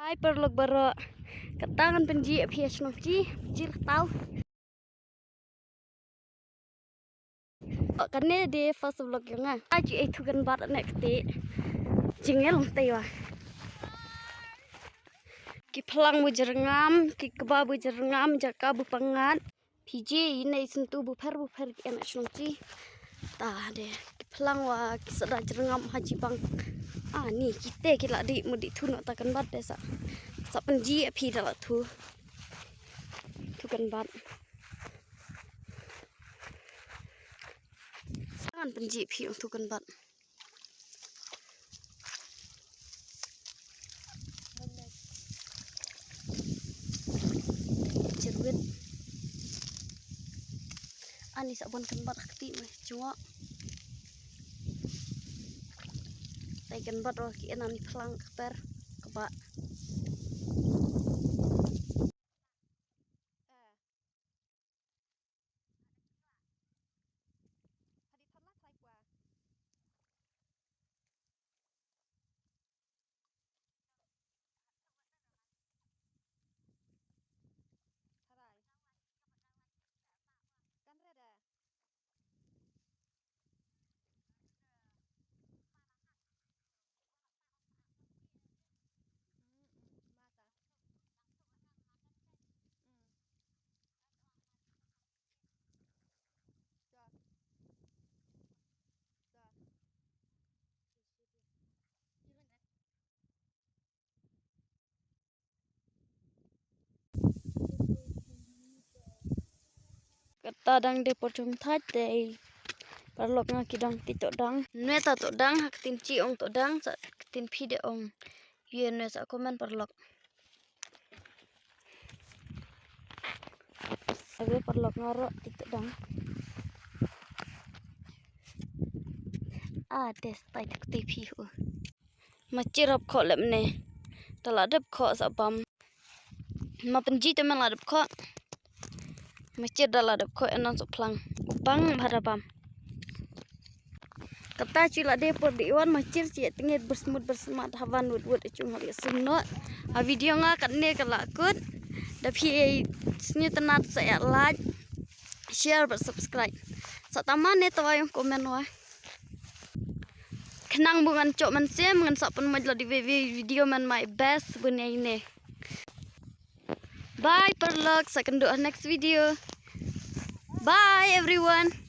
Ay perlog baro katangan penji apias no ji jir tau. Karena di first vlog yang aji itu kan barat nek ti jingel tewa. Ki pelang bujerengam, ki keba bujerengam jaka bu pangat. Piji ini sentuh buper ki anak sunci. Tah deh ki pelang wa ki sada jerengam haji bang. Ni kita kila di mudi tu nak takkan bat desa. Sa penji api dalam tu kan bat. Sangat penji api untuk kan bat. Cerwet. Ani sabon kan bat akti mah cuma. Taikan bat roh ki enani pelang keper kebak. Tadang de pocong thai de parlok nga kidang ti to dang ne ta to dang hak tin chi ong to dang sa tin phi de ong ye ne sa komen parlok ave parlok ngaro ti to dang des tai tak ti phi hu machirap kho lem ne taladap kho sa bam ma penji te man ladap kho Masjid daladap kho enan soplang bang harabam kata cila de por di wan masjid cie tingit bersemat havan wud cung hal sunno ha video nga kat ne kalakut da phi snya tenat saya like share subscribe sa taman ne tawayong komen wa kenang bungan cok man se mangan sa pun majlo di video man my best bunya ini. Bye perlok, sa kendo next video. Bye everyone.